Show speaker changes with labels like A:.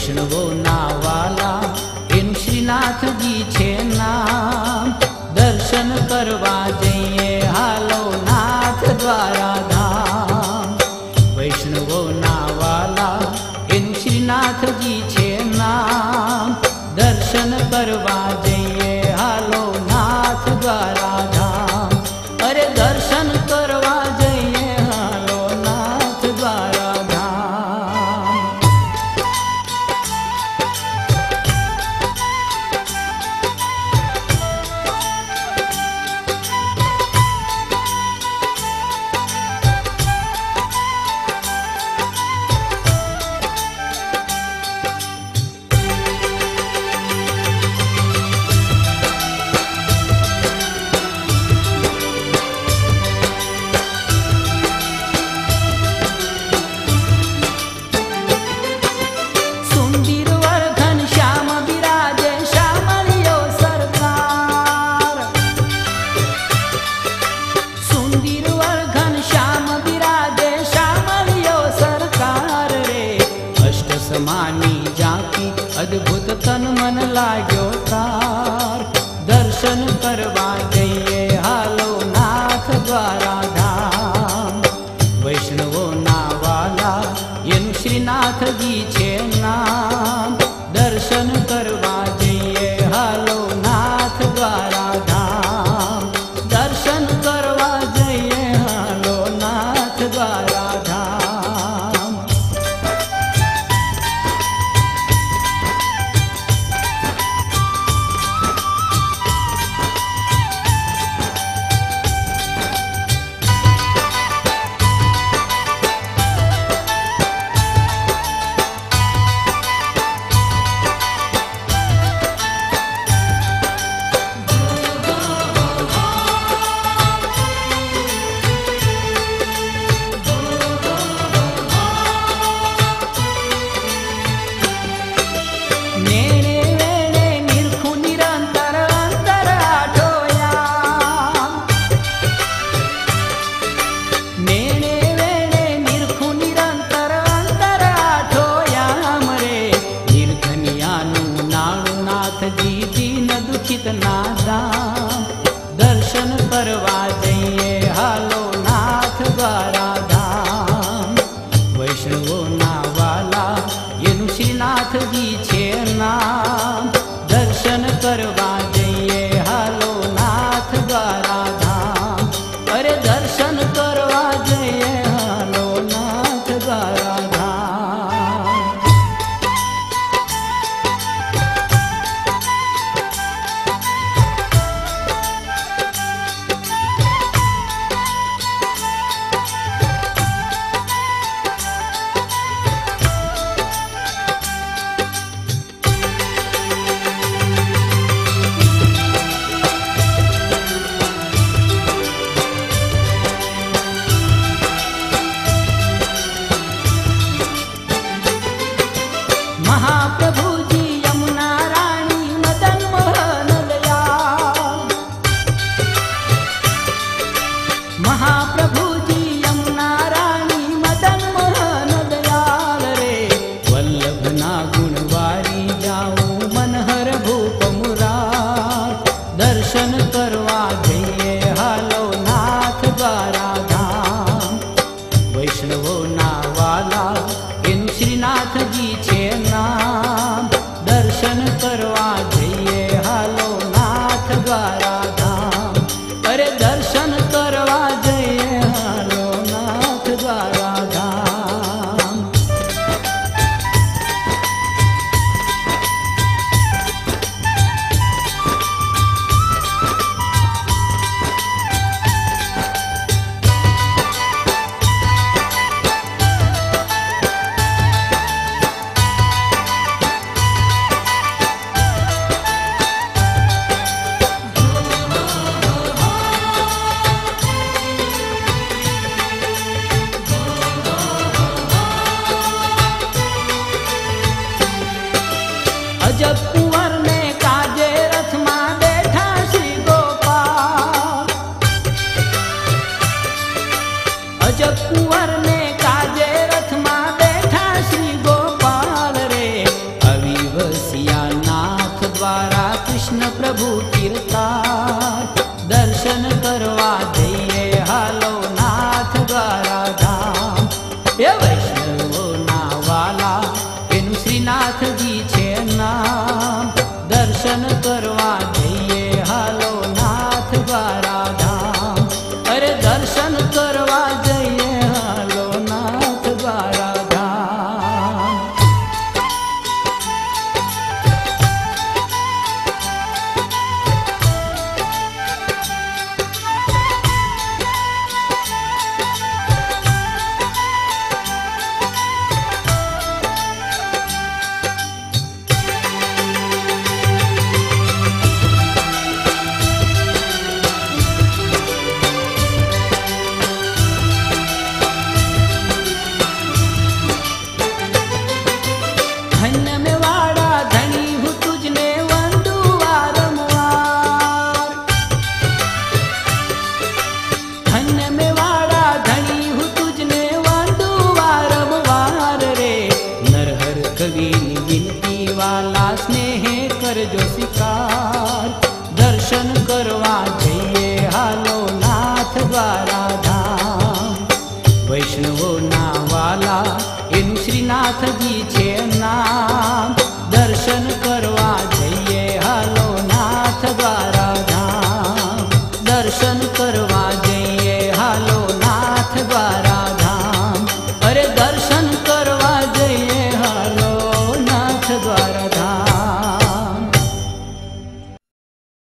A: વૈષ્ણવો ના વાલા એમ શ્રીનાથજી છે નામ. દર્શન કરવા જઈએ હાલો નાથ દ્વારા ધામ. વૈષ્ણવો ના વાલા એમ શ્રીનાથજી છે નામ. દર્શન કરવા જઈએ હાલો નાથ દ્વારા ધામ. અરે દર્શન કરવા જઈએ હાલો નાથ દ્વારા ધામ. માની જાતિ અદ્ભુત તન મન લાગ્યો તાર. દર્શન કરવા જઈએ હાલો નાથ દ્વારા ધામ. વૈષ્ણવો ના વાલા એનું શ્રીનાથજી છે નામ. દર્શન કરવા જઈએ હાલો નાથ દ્વારા ધામ. દર્શન કરવા જઈએ હાલો નાથ દ્વારા ધામ. દર્શન કરવા જઈએ હાલો નાથ દ્વારા ધામ. વૈષ્ણવો ના વાલા એનું શ્રીનાથજી છે નામ. દર્શન કરવા જઈએ હાલો નાથ દ્વારા ધામ. અરે દર્શન કરવા જઈએ હાલો નાથ દ્વારા ધામ. મહાપ્રભુજી યમુના રાણી મદન મોહન દયાળ. મહાપ્રભુજી યમુના રાણી મદન મોહન દયાળ રે. વલ્લભના ગુણવારી જાઉં મનહર ભૂપ મુરાર. દર્શન કરવા જઈએ હાલો નાથ દ્વારા ધામ. વૈષ્ણવો ના વાલા એનું શ્રીનાથજી છે નામ. દર્શન કરવા જઈએ હાલો નાથ દ્વારા ધામ. અરે દર્શન કરવા જઈએ હાલો નાથ દ્વારા ધામ. અજબ કુંવર ને કાજે રથમાં બેઠા શ્રી ગોપાલ. અજબ કુંવર ને કાજે રથમાં બેઠા શ્રી ગોપાલ રે. એ વૈષ્ણવોના વાલા એનું શ્રીનાથજી છે નામ. દર્શન કરવા જઈએ હાલો નાથ દ્વારા ધામ. અરે દર્શન કરવા જઈએ હાલો નાથ દ્વારા ધામ. ધન્ય મેં વાડા ધણી હું તુજને વંદુ વારંવાર. ધન્ય મેં વાડા ધણી હું તુજને વંદુ વારંવાર રે. નરહર કવિની વિનતી વાલા સ્નેહે કરજો સ્વીકાર. દર્શન કરવા જઈએ હાલો નાથ દ્વારા ધામ. વૈષ્ણવોના વાલા એનું શ્રીનાથજી છે નામ. દર્શન કરવા જઈએ હાલો નાથ દ્વારા ધામ. દર્શન કરવા